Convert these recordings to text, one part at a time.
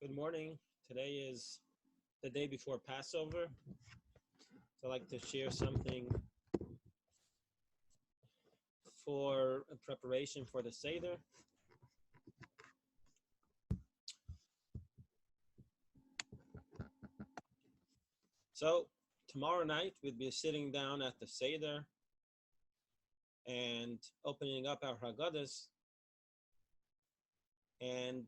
Good morning. Today is the day before Passover. So I'd like to share something for preparation for the Seder. So tomorrow night we'll be sitting down at the Seder and opening up our Haggadahs. And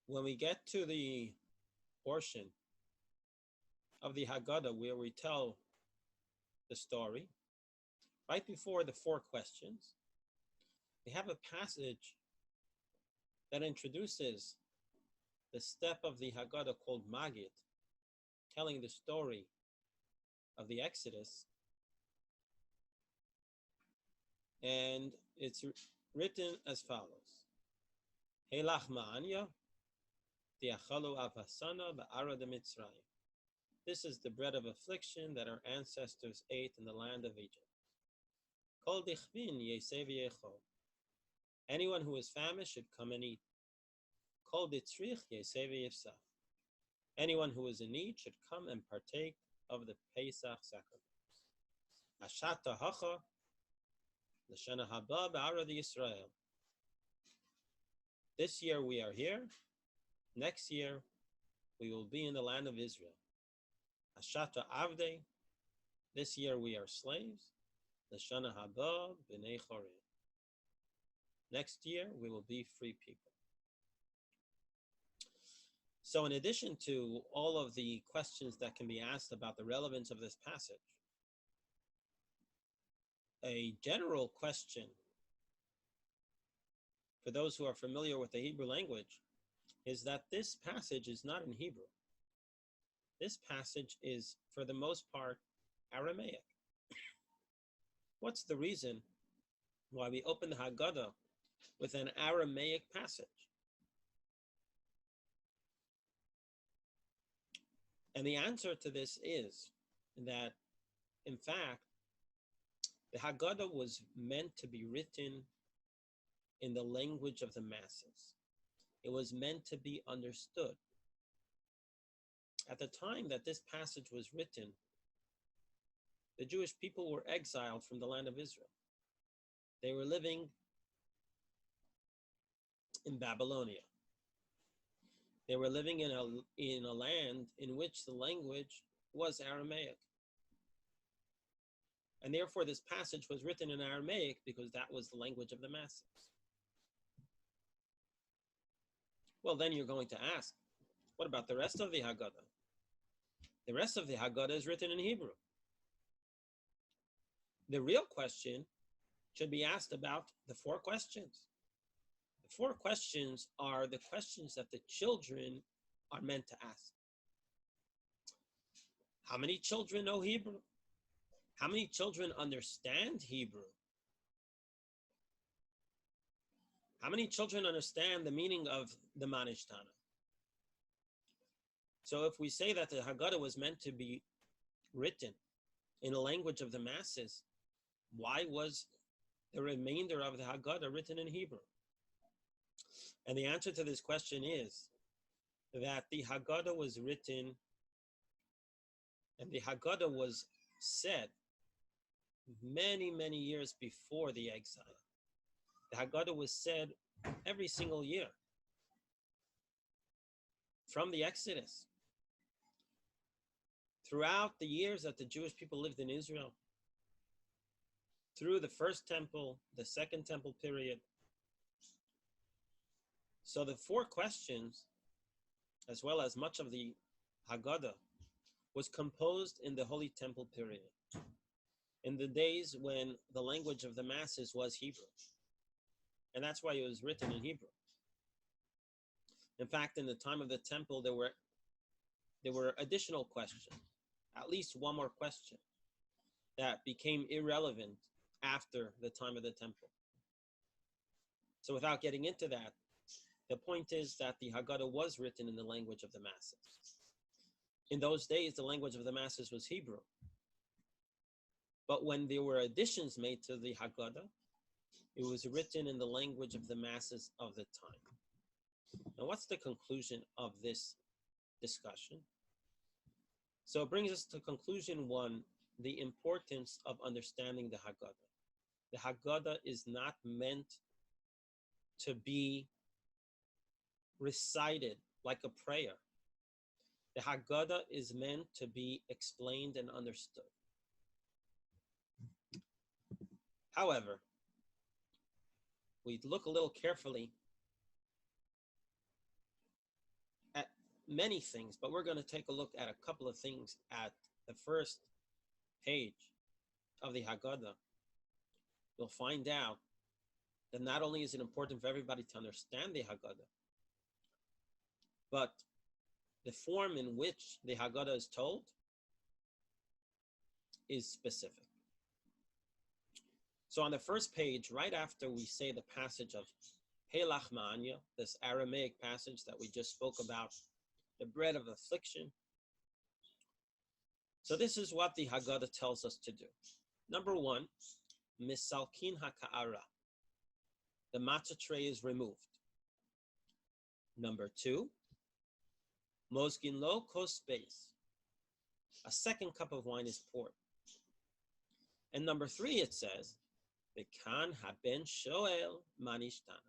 when we get to the portion of the Haggadah where we tell the story, right before the four questions, we have a passage that introduces the step of the Haggadah called Magid, telling the story of the Exodus. And it's written as follows. Helach ma'anya, diachalu avasana ba'ara de Mitzrayim. This is the bread of affliction that our ancestors ate in the land of Egypt. Kol dichvin yeseh v'yechol. Anyone who is famished should come and eat. Kol ditzrich yeseh v'yifsach. Anyone who is in need should come and partake of the Pesach sacrifice. Ashata hacha l'shana haba ba'ara de Yisrael. This year we are here. Next year we will be in the land of Israel. Ashata avdei. This year we are slaves. L'shana haba b'nei chorim. Next year we will be free people. So in addition to all of the questions that can be asked about the relevance of this passage, a general question for those who are familiar with the Hebrew language is that this passage is not in Hebrew. This passage is, for the most part, Aramaic. What's the reason why we open the Haggadah with an Aramaic passage? And the answer to this is that, in fact, the Haggadah was meant to be written in the language of the masses. It was meant to be understood. At the time that this passage was written, the Jewish people were exiled from the land of Israel. They were living in Babylonia. They were living in a land in which the language was Aramaic. And therefore, this passage was written in Aramaic because that was the language of the masses. Well, then you're going to ask, what about the rest of the Haggadah? The rest of the Haggadah is written in Hebrew. The real question should be asked about the four questions. The four questions are the questions that the children are meant to ask. How many children know Hebrew? How many children understand Hebrew? How many children understand the meaning of the Manishtana? So if we say that the Haggadah was meant to be written in a language of the masses, why was the remainder of the Haggadah written in Hebrew? And the answer to this question is that the Haggadah was written and the Haggadah was said many, many years before the exile. The Haggadah was said every single year from the Exodus. Throughout the years that the Jewish people lived in Israel, through the first temple, the second temple period. So the four questions, as well as much of the Haggadah, was composed in the Holy Temple period, in the days when the language of the masses was Hebrew. And that's why it was written in Hebrew. In fact, in the time of the temple, there were additional questions, at least one more question that became irrelevant after the time of the temple. So without getting into that, the point is that the Haggadah was written in the language of the masses. In those days, the language of the masses was Hebrew. But when there were additions made to the Haggadah, It was written in the language of the masses of the time. Now, what's the conclusion of this discussion? So it brings us to conclusion one, the importance of understanding the Haggadah. The Haggadah is not meant to be recited like a prayer. The Haggadah is meant to be explained and understood. However, we look a little carefully at many things, but we're going to take a look at a couple of things at the first page of the Haggadah. We'll find out that not only is it important for everybody to understand the Haggadah, but the form in which the Haggadah is told is specific. So on the first page, right after we say the passage of Helach Ma'anya, this Aramaic passage that we just spoke about, the bread of affliction. So this is what the Haggadah tells us to do. Number one, Misalkin HaKa'ara. The matzah tray is removed. Number two, Mosgin lo kos beis. A second cup of wine is poured. And number three, it says, V'kan haben shoel manishtana.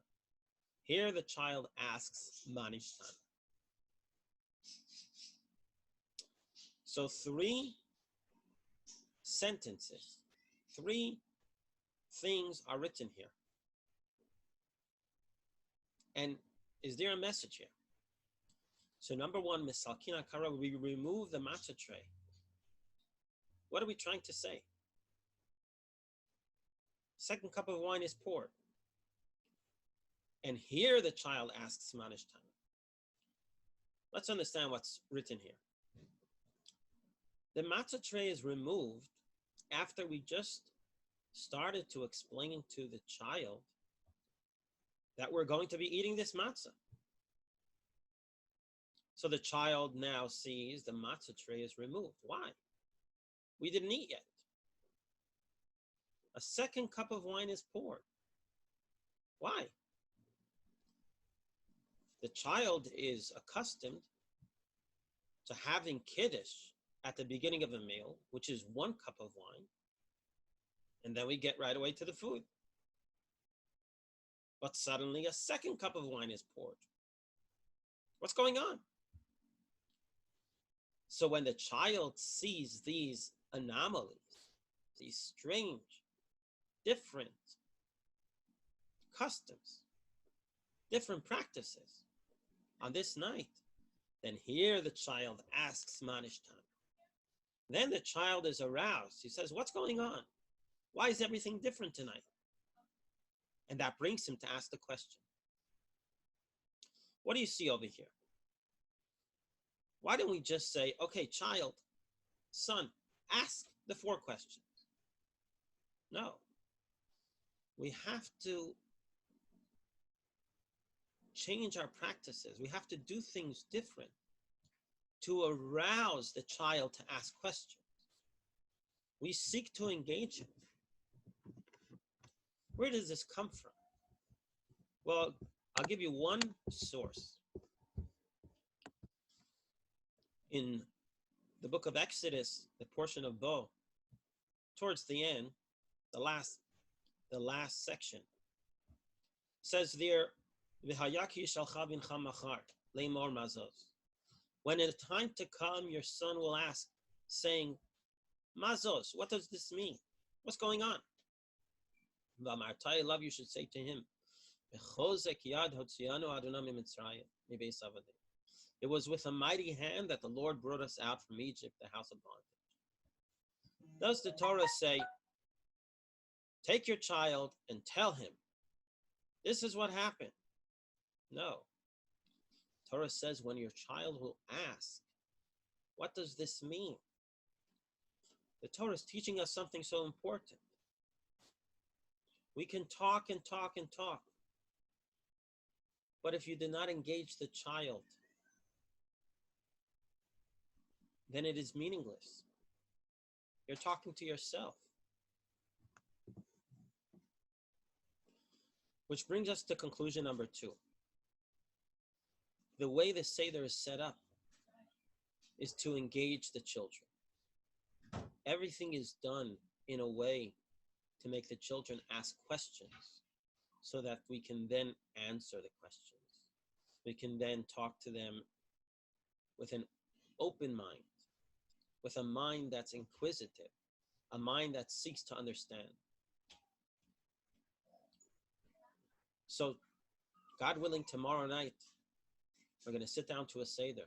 Here the child asks manishtana. So three sentences, three things are written here. And is there a message here? So number one, Misalkin HaKa'ara, we remove the matzah tray. What are we trying to say? Second cup of wine is poured. And here the child asks manishtana. Let's understand what's written here. The matzah tray is removed after we just started to explain to the child that we're going to be eating this matzah. So the child now sees the matzah tray is removed. Why? We didn't eat yet. A second cup of wine is poured. Why? The child is accustomed to having kiddush at the beginning of a meal, which is 1 cup of wine, and then we get right away to the food. But suddenly a second cup of wine is poured. What's going on? So when the child sees these anomalies, these strange, different customs, different practices on this night, then here the child asks manishtan. Then the child is aroused. He says, what's going on? Why is everything different tonight? And that brings him to ask the question. What do you see over here? Why don't we just say, okay, child, son, ask the 4 questions? No. We have to change our practices. We have to do things different to arouse the child to ask questions. We seek to engage him. Where does this come from? Well, I'll give you one source. In the book of Exodus, the portion of Bo, towards the end, the last section, says there, when in time to come, your son will ask, saying, Mazos, what does this mean? What's going on? Love, you should say to him, it was with a mighty hand that the Lord brought us out from Egypt, the house of bondage. Does the Torah say, take your child and tell him, this is what happened? No. Torah says when your child will ask, what does this mean? The Torah is teaching us something so important. We can talk and talk and talk. But if you do not engage the child, then it is meaningless. You're talking to yourself. Which brings us to conclusion number 2. The way the Seder is set up is to engage the children. Everything is done in a way to make the children ask questions so that we can then answer the questions. We can then talk to them with an open mind, with a mind that's inquisitive, a mind that seeks to understand. So, God willing, tomorrow night, we're going to sit down to a Seder.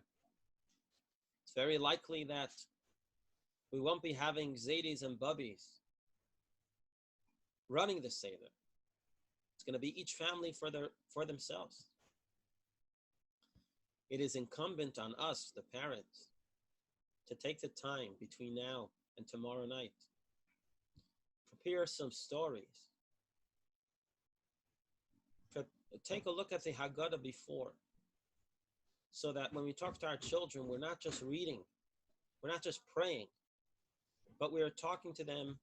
It's very likely that we won't be having Zaydis and Bubbies running the Seder. It's going to be each family for themselves. It is incumbent on us, the parents, to take the time between now and tomorrow night. Prepare some stories. Take a look at the Haggadah before, so that when we talk to our children, we're not just reading, we're not just praying, but we are talking to them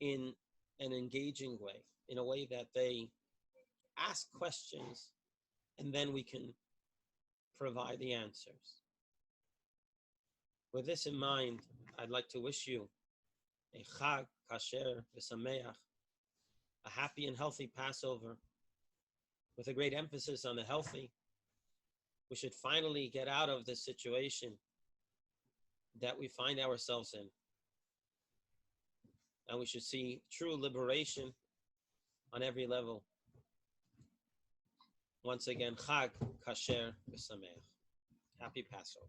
in an engaging way, in a way that they ask questions, and then we can provide the answers. With this in mind, I'd like to wish you a Chag Kasher V'Sameach, a happy and healthy Passover, with a great emphasis on the healthy. We should finally get out of this situation that we find ourselves in. And we should see true liberation on every level. Once again, Chag Kasher V'Sameach. Happy Passover.